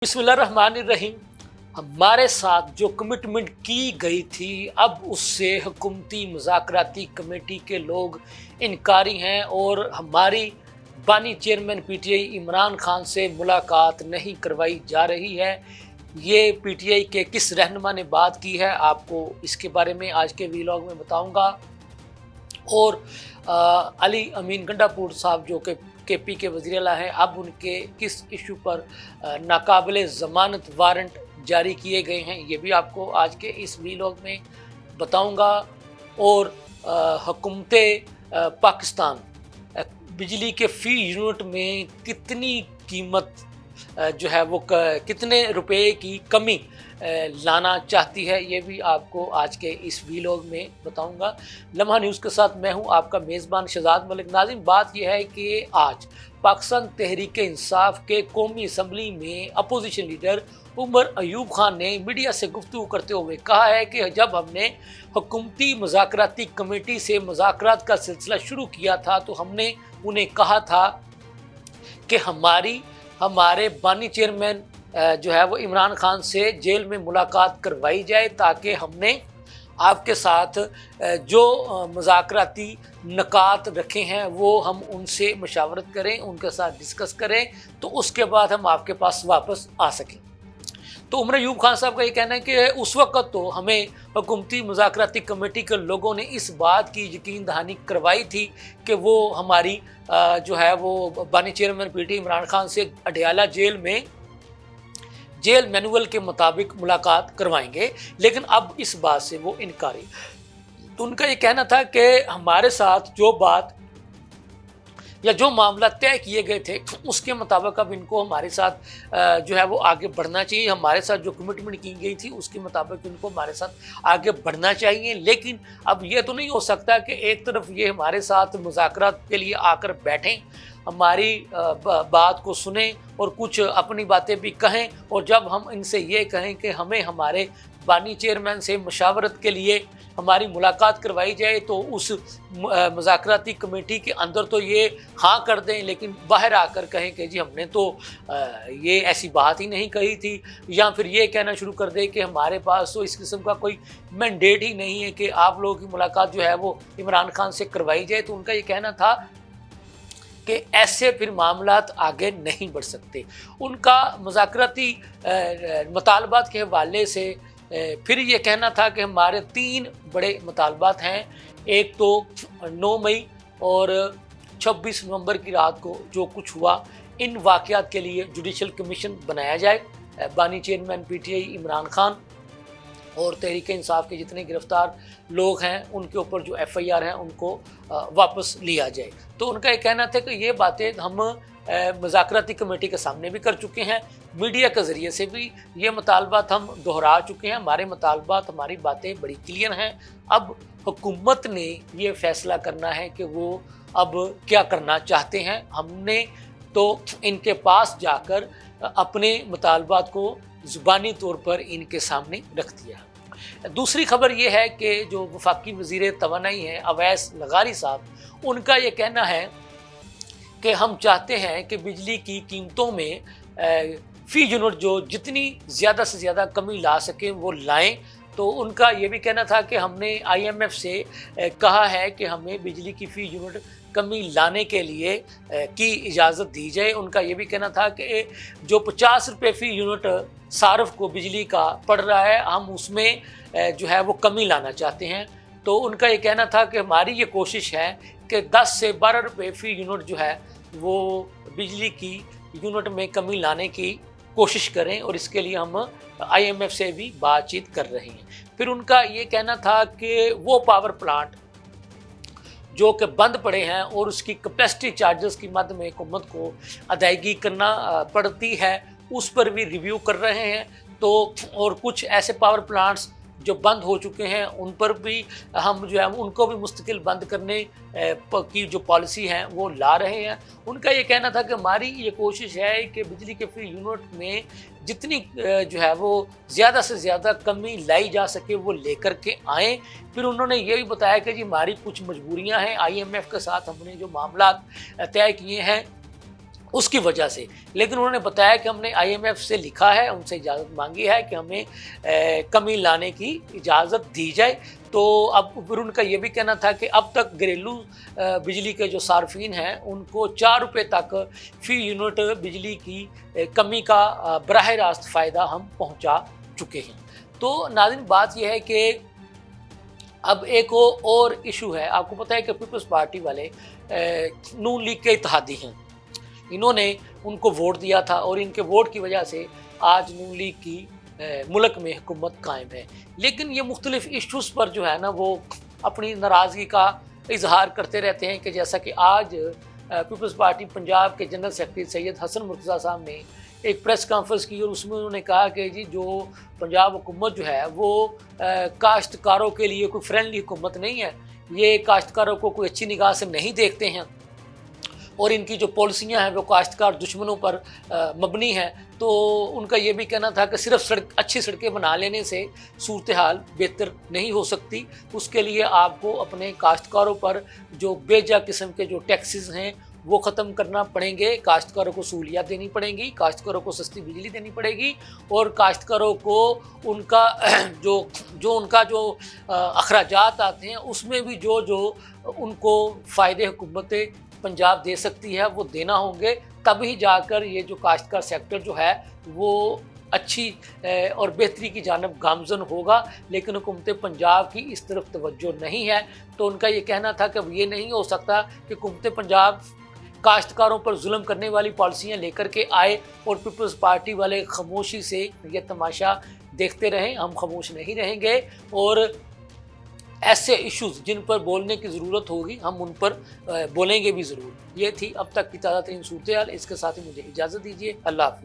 बिस्मिल्लाहिर्रहमानिर्रहीम। हमारे साथ जो कमिटमेंट की गई थी अब उससे हुकूमती मुज़ाकराती कमेटी के लोग इनकारी हैं और हमारी बानी चेयरमैन पीटीआई इमरान खान से मुलाकात नहीं करवाई जा रही है। ये पीटीआई के किस रहनुमा ने बात की है आपको इसके बारे में आज के वीलॉग में बताऊंगा। और अली अमीन गंडापुर साहब जो कि केपी के वज़ीर आला हैं, अब उनके किस इशू पर नाकाबिले ज़मानत वारंट जारी किए गए हैं ये भी आपको आज के इस वीलॉग में बताऊंगा। और हुकूमत पाकिस्तान बिजली के फ़ी यूनिट में कितनी कीमत जो है वो कितने रुपए की कमी लाना चाहती है ये भी आपको आज के इस वीलॉग में बताऊंगा। लम्हा न्यूज़ के साथ मैं हूं आपका मेज़बान शहजाद मलिक। नाज़रीन, बात यह है कि आज पाकिस्तान तहरीक इंसाफ के कौमी असम्बली में अपोजिशन लीडर उमर अयूब खान ने मीडिया से गुफ्तगू करते हुए कहा है कि जब हमने हुकूमती मुज़ाकराती कमेटी से मुज़ाकरात का सिलसिला शुरू किया था तो हमने उन्हें कहा था कि हमारे बानी चेयरमैन जो है वो इमरान खान से जेल में मुलाकात करवाई जाए ताकि हमने आपके साथ जो मुज़ाकराती नकात रखे हैं वो हम उनसे मशावरत करें, उनके साथ डिस्कस करें तो उसके बाद हम आपके पास वापस आ सकें। तो उमर अयूब खान साहब का ये कहना है कि उस वक़्त तो हमें हुकूमती मुज़ाकराती कमेटी के लोगों ने इस बात की यकीन दहानी करवाई थी कि वो हमारी जो है वो बानी चेयरमैन पीटी इमरान खान से अडयाला जेल मैनुअल के मुताबिक मुलाकात करवाएंगे, लेकिन अब इस बात से वो इनकारी। तो उनका ये कहना था कि हमारे साथ जो बात या जो मामला तय किए गए थे उसके मुताबिक अब इनको हमारे साथ जो है वो आगे बढ़ना चाहिए। हमारे साथ जो कमिटमेंट की गई थी उसके मुताबिक इनको हमारे साथ आगे बढ़ना चाहिए। लेकिन अब ये तो नहीं हो सकता कि एक तरफ ये हमारे साथ मुज़ाकरात के लिए आकर बैठें, हमारी बात को सुनें और कुछ अपनी बातें भी कहें, और जब हम इनसे ये कहें कि हमें हमारे बानी चेयरमैन से मशावरत के लिए हमारी मुलाकात करवाई जाए तो उस मुज़ाकराती कमेटी के अंदर तो ये हाँ कर दें, लेकिन बाहर आकर कहें कि जी हमने तो ये ऐसी बात ही नहीं कही थी, या फिर ये कहना शुरू कर दें कि हमारे पास तो इस किस्म का कोई मैंडेट ही नहीं है कि आप लोगों की मुलाकात जो है वो इमरान खान से करवाई जाए। तो उनका ये कहना था कि ऐसे फिर मामलात आगे नहीं बढ़ सकते। उनका मुज़ाकराती मुतालबात के हवाले से फिर ये कहना था कि हमारे 3 बड़े मुतालबात हैं। एक तो 9 मई और 26 नवंबर की रात को जो कुछ हुआ, इन वाक़यात के लिए जुडिशल कमीशन बनाया जाए। बानी चेयरमैन पीटीआई इमरान खान और तहरीक इंसाफ के जितने गिरफ्तार लोग हैं उनके ऊपर जो एफआईआर हैं उनको वापस लिया जाए। तो उनका ये कहना था कि ये बातें हम मुज़ाकराती कमेटी के सामने भी कर चुके हैं, मीडिया के ज़रिए से भी ये मुतालबात हम दोहरा चुके हैं। हमारे मुतालबात, हमारी बातें बड़ी क्लियर हैं। अब हुकूमत ने ये फ़ैसला करना है कि वो अब क्या करना चाहते हैं। हमने तो इनके पास जाकर अपने मुतालबात को ज़ुबानी तौर पर इनके सामने रख दिया। दूसरी खबर ये है कि जो वफाकी वज़ीर तवानाई हैं अवैस लगारी साहब, उनका ये कहना है कि हम चाहते हैं कि बिजली की कीमतों में फ़ी यूनिट जो जितनी ज़्यादा से ज़्यादा कमी ला सकें वो लाएं। तो उनका ये भी कहना था कि हमने आईएमएफ से कहा है कि हमें बिजली की फ़ी यूनिट कमी लाने के लिए की इजाज़त दी जाए। उनका ये भी कहना था कि जो 50 रुपये फ़ी यूनिट सार्फ को बिजली का पड़ रहा है हम उसमें जो है वो कमी लाना चाहते हैं। तो उनका ये कहना था कि हमारी ये कोशिश है कि 10 से 12 रुपये फ़ी यूनिट जो है वो बिजली की यूनिट में कमी लाने की कोशिश करें, और इसके लिए हम आईएमएफ से भी बातचीत कर रहे हैं। फिर उनका ये कहना था कि वो पावर प्लांट जो कि बंद पड़े हैं और उसकी कैपेसिटी चार्जेस की मद में हुकूमत को अदायगी करना पड़ती है उस पर भी रिव्यू कर रहे हैं। तो और कुछ ऐसे पावर प्लांट्स जो बंद हो चुके हैं उन पर भी हम जो है उनको भी मुस्तकिल बंद करने की जो पॉलिसी है वो ला रहे हैं। उनका ये कहना था कि हमारी ये कोशिश है कि बिजली के फ़ी यूनिट में जितनी जो है वो ज़्यादा से ज़्यादा कमी लाई जा सके वो लेकर के आएँ। फिर उन्होंने ये भी बताया कि जी हमारी कुछ मजबूरियाँ हैं, आईएमएफ के साथ हमने जो मामला तय किए हैं اس کی وجہ سے، لیکن انہوں نے بتایا کہ ہم نے IMF سے لکھا ہے، ان سے اجازت مانگی ہے کہ ہمیں کمی لانے کی اجازت دی جائے۔ تو اب پھر ان کا یہ بھی کہنا تھا کہ اب تک گھریلو بجلی کے جو صارفین ہیں ان کو 4 روپے تک فی یونٹ بجلی کی کمی کا براہ راست فائدہ ہم پہنچا چکے ہیں۔ تو ناظرین بات یہ ہے کہ اب ایک اور ایشو ہے، آپ کو پتہ ہے کہ پیپلز پارٹی والے نون لیگ کے اتحادی ہیں، انہوں نے ان کو ووٹ دیا تھا اور ان کے ووٹ کی وجہ سے آج نون لیگ کی ملک میں حکومت قائم ہے، لیکن یہ مختلف ایشوز پر جو ہے نا وہ اپنی ناراضگی کا اظہار کرتے رہتے ہیں، کہ جیسا کہ آج پیپلز پارٹی پنجاب کے جنرل سیکرٹری سید حسن مرتضیٰ صاحب نے ایک پریس کانفرنس کی اور اس میں انہوں نے کہا کہ جی جو پنجاب حکومت جو ہے وہ کاشتکاروں کے لیے کوئی فرینڈلی حکومت نہیں ہے، یہ کاشتکاروں کو کوئی اچھی نگاہ سے نہیں دیکھتے ہیں اور ان کی جو پالیسیاں ہیں وہ کاشتکار دشمنوں پر مبنی ہیں۔ تو ان کا یہ بھی کہنا تھا کہ صرف اچھی سڑکیں بنا لینے سے صورتحال بہتر نہیں ہو سکتی، اس کے لیے آپ کو اپنے کاشتکاروں پر جو بے جا قسم کے جو ٹیکسز ہیں وہ ختم کرنا پڑیں گے، کاشتکاروں کو سہولیات دینی پڑیں گی، کاشتکاروں کو سستی بجلی دینی پڑے گی، اور کاشتکاروں کو ان کا ان کا جو اخراجات آتے ہیں اس میں بھی جو ان کو فائدے حکومت پنجاب دے سکتی ہے وہ دینا ہوں گے، تبھی جا کر یہ جو کاشتکار سیکٹر جو ہے وہ اچھی اور بہتری کی جانب گامزن ہوگا، لیکن حکومت پنجاب کی اس طرف توجہ نہیں ہے۔ تو ان کا یہ کہنا تھا کہ یہ نہیں ہو سکتا کہ حکومت پنجاب کاشتکاروں پر ظلم کرنے والی پالیسیاں لے کر کے آئے اور پیپلز پارٹی والے خاموشی سے یہ تماشا دیکھتے رہیں۔ ہم خاموش نہیں رہیں گے اور ایسے ایشوز جن پر بولنے کی ضرورت ہوگی ہم ان پر بولیں گے بھی ضرور۔ یہ تھی اب تک کی تازہ ترین صورتحال، اس کے ساتھ ہی مجھے اجازت دیجیے، اللہ حافظ۔